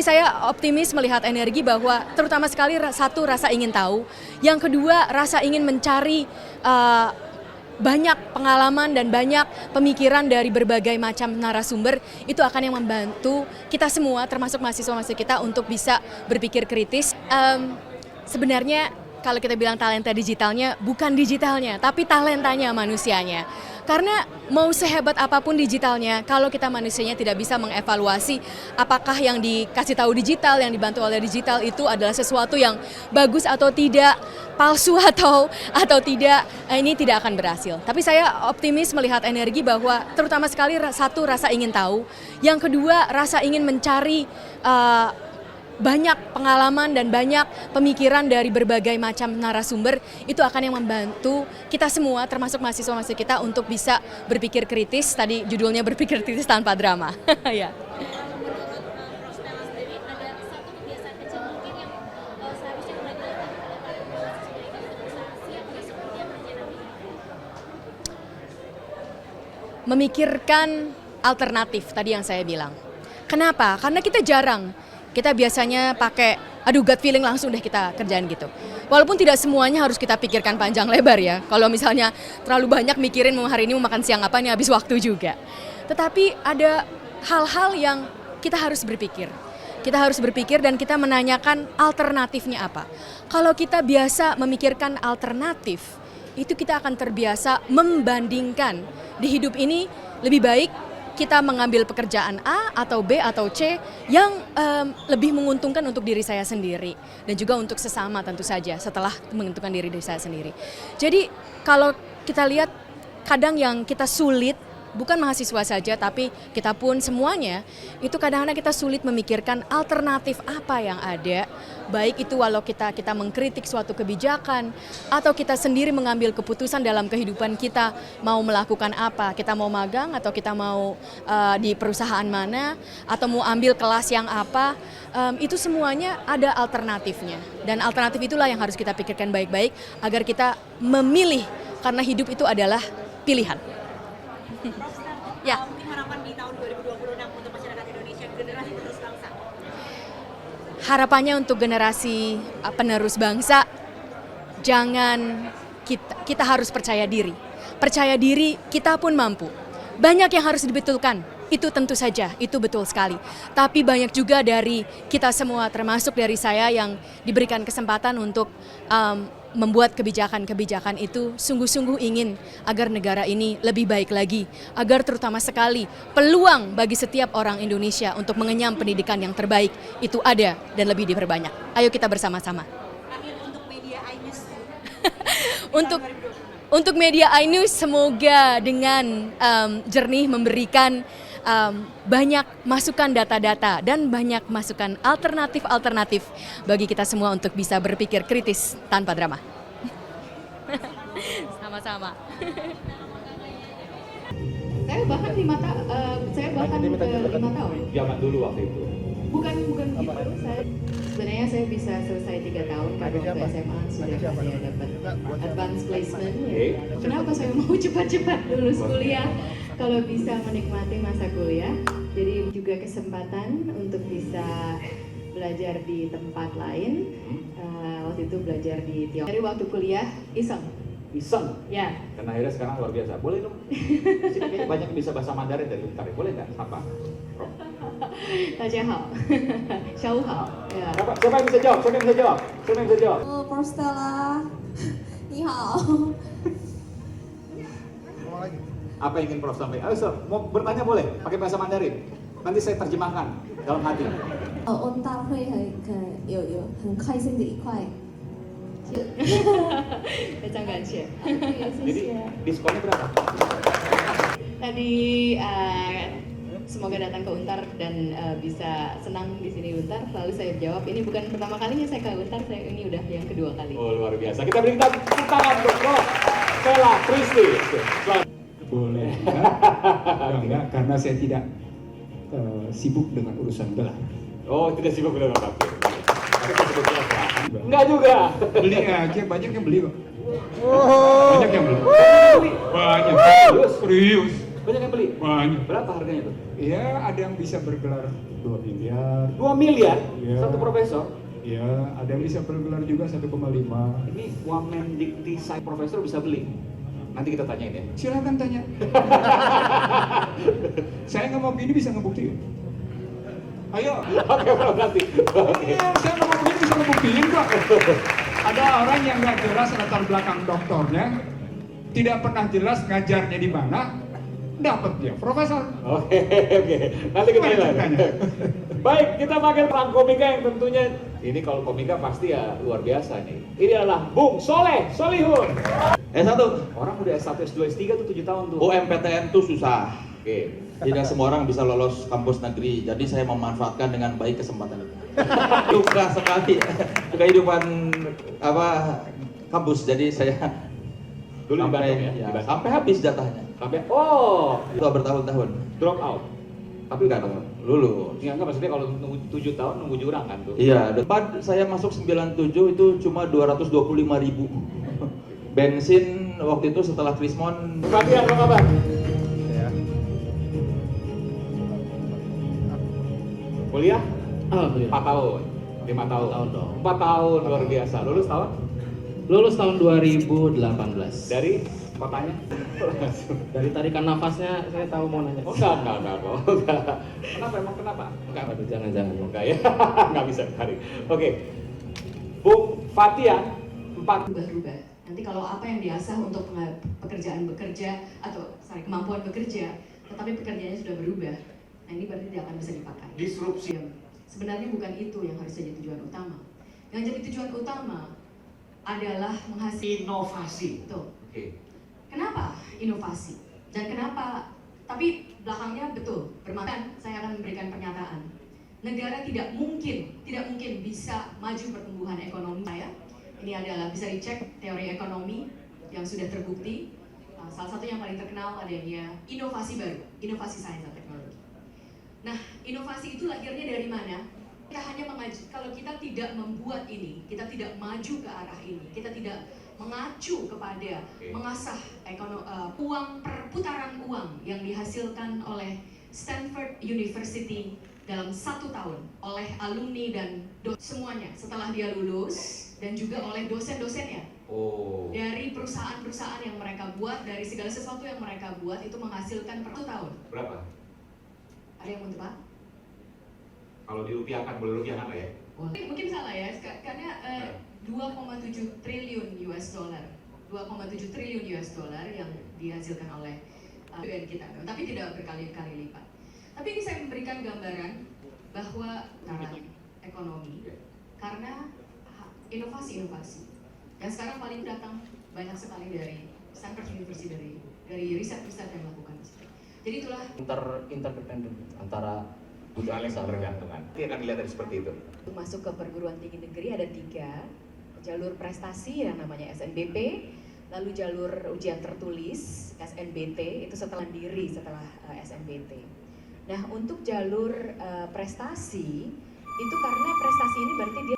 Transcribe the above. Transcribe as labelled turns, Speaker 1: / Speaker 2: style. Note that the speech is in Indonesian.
Speaker 1: saya optimis melihat energi bahwa terutama sekali satu rasa ingin tahu, yang kedua rasa ingin mencari banyak pengalaman dan banyak pemikiran dari berbagai macam narasumber, itu akan yang membantu kita semua termasuk mahasiswa-mahasiswa kita untuk bisa berpikir kritis. Sebenarnya kalau kita bilang talenta digitalnya, bukan digitalnya, tapi talentanya manusianya. Karena mau sehebat apapun digitalnya, kalau kita manusianya tidak bisa mengevaluasi apakah yang dikasih tahu digital, yang dibantu oleh digital itu adalah sesuatu yang bagus atau tidak, palsu atau tidak, ini tidak akan berhasil. Tapi saya optimis melihat energi bahwa terutama sekali satu rasa ingin tahu, yang kedua rasa ingin mencari banyak pengalaman dan banyak pemikiran dari berbagai macam narasumber, itu akan yang membantu kita semua termasuk mahasiswa-mahasiswa kita untuk bisa berpikir kritis. Tadi judulnya berpikir kritis tanpa drama. Ya. Memikirkan alternatif tadi yang saya bilang. Kenapa? Karena kita jarang. Kita biasanya pakai, gut feeling langsung deh kita kerjain gitu. Walaupun tidak semuanya harus kita pikirkan panjang lebar ya. Kalau misalnya terlalu banyak mikirin mau hari ini mau makan siang apa nih, habis waktu juga. Tetapi ada hal-hal yang kita harus berpikir. Kita harus berpikir dan kita menanyakan alternatifnya apa. Kalau kita biasa memikirkan alternatif, itu kita akan terbiasa membandingkan. Di hidup ini lebih baik kita mengambil pekerjaan A atau B atau C yang lebih menguntungkan untuk diri saya sendiri dan juga untuk sesama tentu saja setelah menguntungkan diri saya sendiri. Jadi kalau kita lihat kadang yang kita sulit, bukan mahasiswa saja tapi kita pun semuanya, itu kadang-kadang kita sulit memikirkan alternatif apa yang ada, baik itu walau kita mengkritik suatu kebijakan atau kita sendiri mengambil keputusan dalam kehidupan kita mau melakukan apa, kita mau magang atau kita mau di perusahaan mana atau mau ambil kelas yang apa, itu semuanya ada alternatifnya dan alternatif itulah yang harus kita pikirkan baik-baik agar kita memilih, karena hidup itu adalah pilihan. Ya.
Speaker 2: Mungkin harapan di tahun 2026 untuk masyarakat Indonesia, generasi penerus bangsa.
Speaker 1: Harapannya untuk generasi penerus bangsa, jangan kita harus percaya diri. Percaya diri, kita pun mampu. Banyak yang harus dibetulkan, itu tentu saja, itu betul sekali. Tapi banyak juga dari kita semua, termasuk dari saya yang diberikan kesempatan untuk membuat kebijakan-kebijakan itu sungguh-sungguh ingin agar negara ini lebih baik lagi, agar terutama sekali peluang bagi setiap orang Indonesia untuk mengenyam pendidikan yang terbaik itu ada dan lebih diperbanyak. Ayo kita bersama-sama.
Speaker 2: Akhir untuk media iNews.
Speaker 1: Untuk media iNews semoga dengan jernih memberikan banyak masukan data-data dan banyak masukan alternatif-alternatif bagi kita semua untuk bisa berpikir kritis tanpa drama. Sama-sama.
Speaker 3: Saya bahkan 5 tahun.
Speaker 4: Zaman dulu waktu itu.
Speaker 3: Bukan gitu. Sebenarnya saya bisa selesai 3 tahun karena waktu SMA sudah saya dapat advance placement. Ya. Kenapa saya mau cepat-cepat lulus kuliah? Kalau bisa menikmati masa kuliah, jadi juga kesempatan untuk bisa belajar di tempat lain. Waktu itu belajar di Tiongkok. Dari waktu kuliah iseng. Ya.
Speaker 4: Karena akhirnya sekarang luar biasa. Boleh dong? Sini kayaknya banyak yang bisa bahasa Mandarin dari Untar. Boleh nggak? Apa?
Speaker 3: Tajahal. Syauhal. Ya.
Speaker 4: Siapa yang bisa jawab?
Speaker 5: Porstella, ni hao.
Speaker 4: Apa yang ingin Prof sampaikan? Ayo, Sir, mau bertanya boleh? Pakai bahasa Mandarin. Nanti saya terjemahkan dalam hati.
Speaker 5: 温大会有很开心的一块。
Speaker 3: 非常感谢。
Speaker 4: Jadi diskonnya berapa?
Speaker 3: Tadi semoga datang ke Untar dan bisa senang di sini Untar. Lalu saya jawab, ini bukan pertama kalinya saya ke Untar, ini udah yang kedua kali.
Speaker 4: Oh, luar biasa. Kita beri tepuk tangan untuk Prof Stella Christy.
Speaker 6: Boleh. Enggak, karena saya tidak sibuk dengan urusan gelar.
Speaker 4: Oh, tidak sibuk dengan apa? Enggak juga.
Speaker 6: Beli aja, banyak yang beli kok.
Speaker 4: Oh.
Speaker 6: Banyak yang beli. Banyak. Serius.
Speaker 4: Banyak yang beli?
Speaker 6: Banyak.
Speaker 4: Berapa harganya tuh?
Speaker 6: Ya, ada yang bisa bergelar 2 miliar.
Speaker 4: 2 miliar
Speaker 6: Iya.
Speaker 4: satu profesor.
Speaker 6: Ya, ada yang bisa bergelar juga 1,5.
Speaker 4: Ini Wamendikti saya profesor bisa beli. Nanti kita tanyain ya.
Speaker 6: Silakan tanya. Saya nggak mau begini bisa ngebuktiin. Ayo.
Speaker 4: Oke, berarti. Oke.
Speaker 6: Iya, saya nggak mau begini bisa ngebuktiin kok. Ada orang yang nggak jelas latar belakang doktornya, tidak pernah jelas ngajarnya di mana, dapat dia profesor.
Speaker 4: Oke. Nanti kita lihat.
Speaker 6: Tanya.
Speaker 4: Baik, kita panggil orang komika yang tentunya ini kalau komika pasti ya luar biasa nih. Ini adalah Bung Solihun.
Speaker 7: S1.
Speaker 4: Orang udah S1, S2, S3 tuh 7 tahun tuh.
Speaker 7: UMPTN tuh susah.
Speaker 4: Oke.
Speaker 7: Tidak semua orang bisa lolos kampus negeri. Jadi saya memanfaatkan dengan baik kesempatan itu. Suka sekali kehidupan kampus. Jadi saya
Speaker 4: Dulu di
Speaker 7: sampai,
Speaker 4: Bandung ya?
Speaker 7: ya,
Speaker 4: Di Bandung.
Speaker 7: sampai habis jatahnya.
Speaker 4: Sampai
Speaker 7: Itu bertahun-tahun.
Speaker 4: drop out. Tapi
Speaker 7: Enggak lulus.
Speaker 4: ya enggak maksudnya kalau nunggu 7 tahun nunggu jurang kan tuh.
Speaker 7: Iya, depan saya masuk 97 itu cuma 225.000. Bensin waktu itu setelah Krismon.
Speaker 4: Berarti apa kabar? Kuliah?
Speaker 8: Alhamdulillah.
Speaker 4: 4 tahun. 5 tahun.
Speaker 8: 4 tahun dong.
Speaker 4: 4 tahun luar biasa. Lulus tahun?
Speaker 8: Lulus tahun 2018.
Speaker 4: Dari kotanya?
Speaker 8: Dari tarikan nafasnya saya tahu mau nanya.
Speaker 4: Oh enggak. Kenapa emang kenapa? Enggak.
Speaker 8: Aduh, jangan.
Speaker 4: Enggak ya. Enggak bisa tarik. Oke. Bung Fatia 4
Speaker 3: berubah-ubah. Nanti kalau apa yang diasah untuk pekerjaan bekerja atau kemampuan bekerja, tetapi pekerjaannya sudah berubah, nah ini berarti tidak akan bisa dipakai.
Speaker 4: disrupsi.
Speaker 3: Sebenarnya bukan itu yang harus jadi tujuan utama. Yang jadi tujuan utama adalah menghasilkan
Speaker 4: Inovasi.
Speaker 3: Tuh.
Speaker 4: Oke.
Speaker 3: Kenapa inovasi? Dan kenapa? Tapi belakangnya betul. Bermakan, saya akan memberikan pernyataan. Negara tidak mungkin bisa maju pertumbuhan ekonomi saya. Ini adalah bisa dicek teori ekonomi yang sudah terbukti. Salah satu yang paling terkenal adanya inovasi baru, inovasi sains dan teknologi. Nah, inovasi itu lahirnya dari mana? Kita hanya kalau kita tidak membuat ini, kita tidak maju ke arah ini, kita tidak mengacu kepada mengasah perputaran uang yang dihasilkan oleh Stanford University dalam 1 tahun oleh alumni dan semuanya setelah dia lulus dan juga oleh dosen-dosennya.
Speaker 4: Oh.
Speaker 3: Dari perusahaan-perusahaan yang mereka buat, dari segala sesuatu yang mereka buat itu menghasilkan per 1 tahun.
Speaker 4: Berapa?
Speaker 3: Ada yang mau tebak?
Speaker 4: Kalau dirupiahkan, boleh rupiahkan nggak ya?
Speaker 3: Mungkin salah ya, karena 2,7 triliun US dollar. 2,7 triliun US dollar yang dihasilkan oleh UN kita, tapi tidak berkali-kali lipat. Tapi ini saya memberikan gambaran bahwa ekonomi karena inovasi-inovasi yang sekarang paling datang banyak sekali dari Stanford University, dari riset-riset yang melakukan. Jadi itulah
Speaker 8: Interdependen antara
Speaker 4: Saling bergantungan. Nanti akan dilihat dari seperti itu.
Speaker 3: untuk masuk ke perguruan tinggi negeri ada 3 jalur prestasi yang namanya SNBP, lalu jalur ujian tertulis SNBT itu setelah SNBT. Nah, untuk jalur prestasi itu karena prestasi ini berarti dia